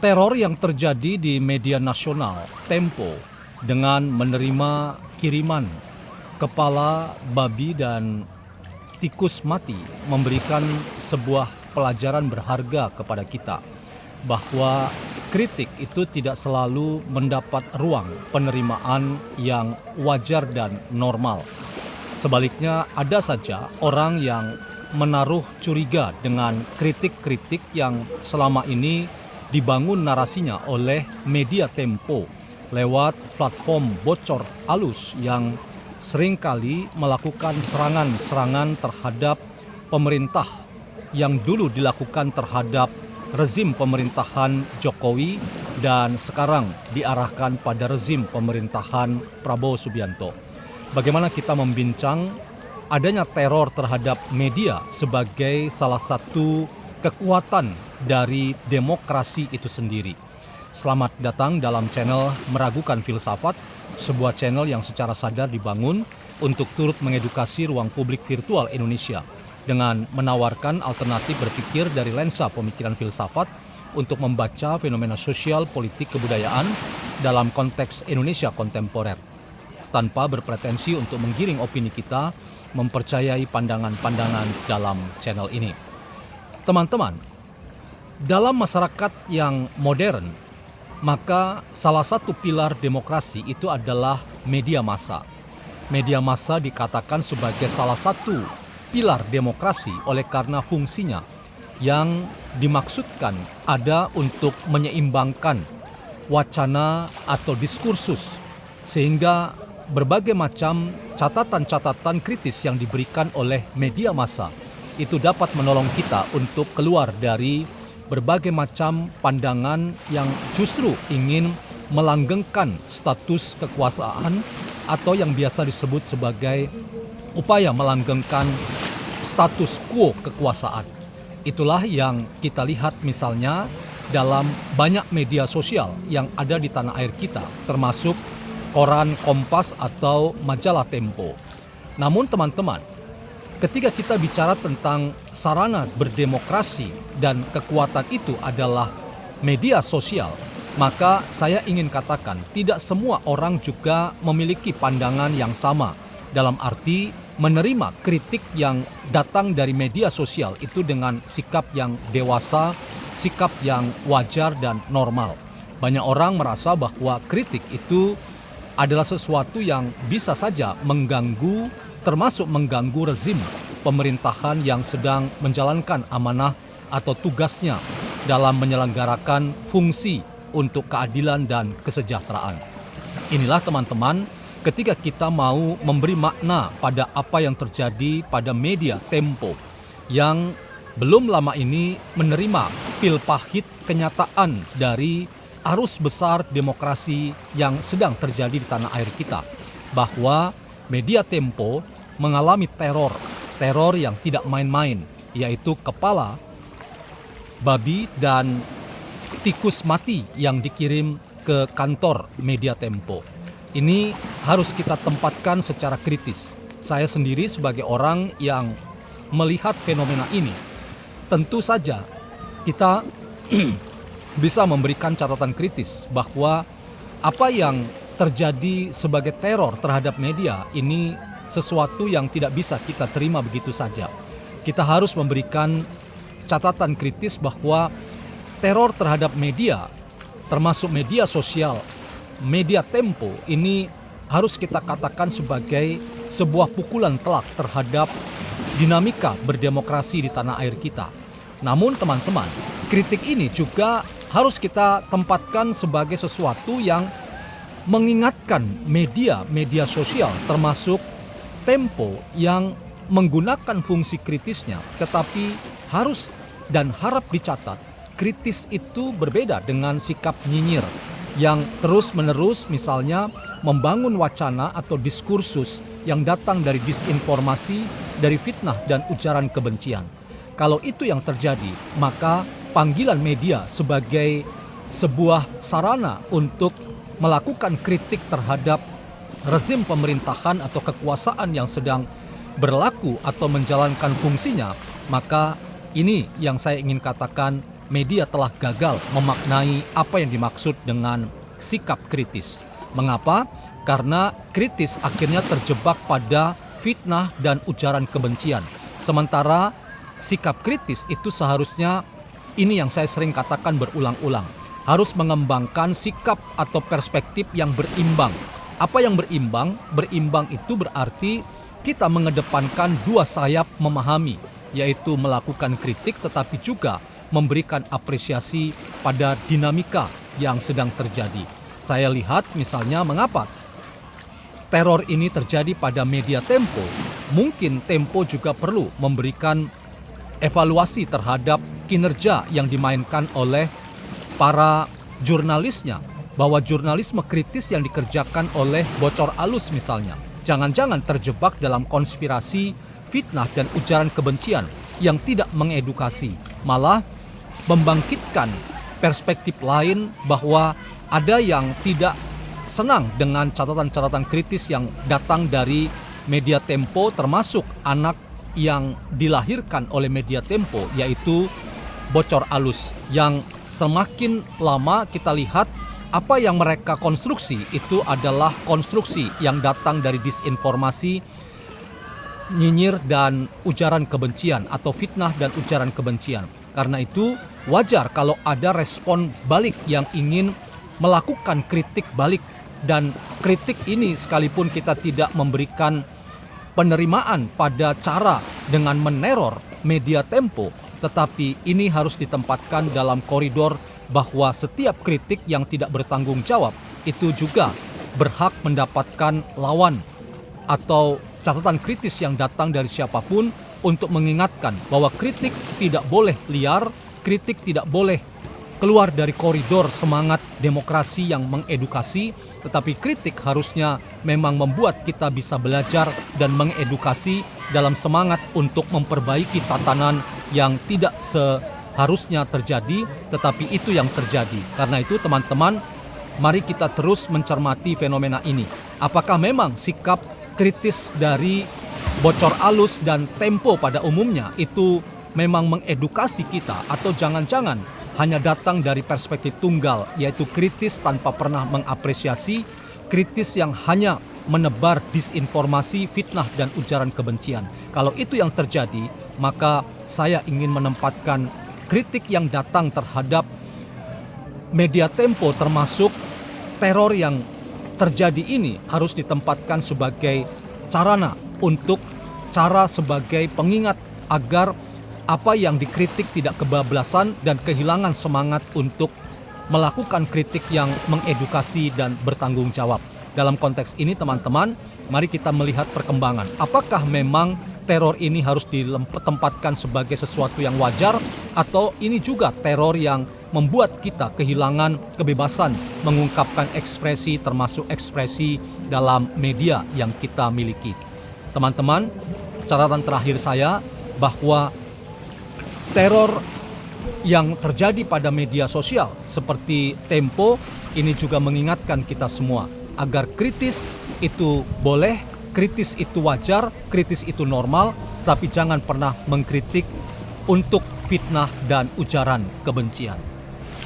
Teror yang terjadi di media nasional Tempo dengan menerima kiriman kepala babi dan tikus mati memberikan sebuah pelajaran berharga kepada kita bahwa kritik itu tidak selalu mendapat ruang penerimaan yang wajar dan normal. Sebaliknya, ada saja orang yang menaruh curiga dengan kritik-kritik yang selama ini dibangun narasinya oleh media Tempo lewat platform bocor halus yang seringkali melakukan serangan-serangan terhadap pemerintah yang dulu dilakukan terhadap rezim pemerintahan Jokowi dan sekarang diarahkan pada rezim pemerintahan Prabowo Subianto. Bagaimana kita membincang adanya teror terhadap media sebagai salah satu kekuatan dari demokrasi itu sendiri. Selamat datang dalam channel Meragukan Filsafat, sebuah channel yang secara sadar dibangun untuk turut mengedukasi ruang publik virtual Indonesia dengan menawarkan alternatif berpikir dari lensa pemikiran filsafat untuk membaca fenomena sosial, politik, kebudayaan dalam konteks Indonesia kontemporer. Tanpa berpretensi untuk menggiring opini kita, mempercayai pandangan-pandangan dalam channel ini. Teman-teman, dalam masyarakat yang modern, maka salah satu pilar demokrasi itu adalah media massa. Media massa dikatakan sebagai salah satu pilar demokrasi oleh karena fungsinya yang dimaksudkan ada untuk menyeimbangkan wacana atau diskursus, sehingga berbagai macam catatan-catatan kritis yang diberikan oleh media massa itu dapat menolong kita untuk keluar dari berbagai macam pandangan yang justru ingin melanggengkan status kekuasaan atau yang biasa disebut sebagai upaya melanggengkan status quo kekuasaan. Itulah yang kita lihat misalnya dalam banyak media sosial yang ada di tanah air kita, termasuk koran Kompas atau majalah Tempo. Namun teman-teman, ketika kita bicara tentang sarana berdemokrasi dan kekuatan itu adalah media sosial, maka saya ingin katakan tidak semua orang juga memiliki pandangan yang sama. Dalam arti menerima kritik yang datang dari media sosial itu dengan sikap yang dewasa, sikap yang wajar dan normal. Banyak orang merasa bahwa kritik itu adalah sesuatu yang bisa saja mengganggu, termasuk mengganggu rezim pemerintahan yang sedang menjalankan amanah atau tugasnya dalam menyelenggarakan fungsi untuk keadilan dan kesejahteraan. Inilah teman-teman, ketika kita mau memberi makna pada apa yang terjadi pada media Tempo yang belum lama ini menerima pil pahit kenyataan dari arus besar demokrasi yang sedang terjadi di tanah air kita, bahwa media Tempo mengalami teror yang tidak main-main, yaitu kepala babi dan tikus mati yang dikirim ke kantor media Tempo. Ini harus kita tempatkan secara kritis. Saya sendiri sebagai orang yang melihat fenomena ini, tentu saja kita bisa memberikan catatan kritis bahwa apa yang terjadi sebagai teror terhadap media ini sesuatu yang tidak bisa kita terima begitu saja. Kita harus memberikan catatan kritis bahwa teror terhadap media, termasuk media sosial, media Tempo ini harus kita katakan sebagai sebuah pukulan telak terhadap dinamika berdemokrasi di tanah air kita. Namun teman-teman, kritik ini juga harus kita tempatkan sebagai sesuatu yang mengingatkan media sosial termasuk Tempo yang menggunakan fungsi kritisnya, tetapi harus dan harap dicatat, kritis itu berbeda dengan sikap nyinyir yang terus-menerus misalnya membangun wacana atau diskursus yang datang dari disinformasi, dari fitnah dan ujaran kebencian. Kalau itu yang terjadi, maka panggilan media sebagai sebuah sarana untuk melakukan kritik terhadap rezim pemerintahan atau kekuasaan yang sedang berlaku atau menjalankan fungsinya, maka ini yang saya ingin katakan media telah gagal memaknai apa yang dimaksud dengan sikap kritis. Mengapa? Karena kritis akhirnya terjebak pada fitnah dan ujaran kebencian. Sementara sikap kritis itu seharusnya, ini yang saya sering katakan berulang-ulang, harus mengembangkan sikap atau perspektif yang berimbang. Apa yang berimbang? Berimbang itu berarti kita mengedepankan dua sayap memahami, yaitu melakukan kritik tetapi juga memberikan apresiasi pada dinamika yang sedang terjadi. Saya lihat misalnya mengapa teror ini terjadi pada media Tempo. Mungkin Tempo juga perlu memberikan evaluasi terhadap kinerja yang dimainkan oleh para jurnalisnya, bahwa jurnalisme kritis yang dikerjakan oleh Bocor Alus misalnya, jangan-jangan terjebak dalam konspirasi, fitnah dan ujaran kebencian yang tidak mengedukasi, malah membangkitkan perspektif lain bahwa ada yang tidak senang dengan catatan-catatan kritis yang datang dari media Tempo, termasuk anak yang dilahirkan oleh media Tempo, yaitu Bocor Alus, yang semakin lama kita lihat apa yang mereka konstruksi itu adalah konstruksi yang datang dari disinformasi, nyinyir dan ujaran kebencian atau fitnah dan ujaran kebencian. Karena itu wajar kalau ada respon balik yang ingin melakukan kritik balik, dan kritik ini sekalipun kita tidak memberikan penerimaan pada cara dengan meneror media Tempo, tetapi ini harus ditempatkan dalam koridor bahwa setiap kritik yang tidak bertanggung jawab itu juga berhak mendapatkan lawan atau catatan kritis yang datang dari siapapun untuk mengingatkan bahwa kritik tidak boleh liar, kritik tidak boleh keluar dari koridor semangat demokrasi yang mengedukasi, tetapi kritik harusnya memang membuat kita bisa belajar dan mengedukasi dalam semangat untuk memperbaiki tatanan yang tidak seharusnya terjadi, tetapi itu yang terjadi. Karena itu teman-teman, mari kita terus mencermati fenomena ini. Apakah memang sikap kritis dari Bocor Alus dan Tempo pada umumnya itu memang mengedukasi kita, atau jangan-jangan hanya datang dari perspektif tunggal, yaitu kritis tanpa pernah mengapresiasi, kritis yang hanya menebar disinformasi, fitnah dan ujaran kebencian. Kalau itu yang terjadi, maka saya ingin menempatkan kritik yang datang terhadap media Tempo termasuk teror yang terjadi ini harus ditempatkan sebagai sarana untuk sebagai pengingat agar apa yang dikritik tidak kebablasan dan kehilangan semangat untuk melakukan kritik yang mengedukasi dan bertanggung jawab. Dalam konteks ini teman-teman, mari kita melihat perkembangan. Apakah memang teror ini harus ditempatkan sebagai sesuatu yang wajar, atau ini juga teror yang membuat kita kehilangan kebebasan mengungkapkan ekspresi, termasuk ekspresi dalam media yang kita miliki. Teman-teman, catatan terakhir saya bahwa teror yang terjadi pada media sosial seperti Tempo ini juga mengingatkan kita semua agar kritis itu boleh, kritis itu wajar, kritis itu normal, tapi jangan pernah mengkritik untuk fitnah dan ujaran kebencian.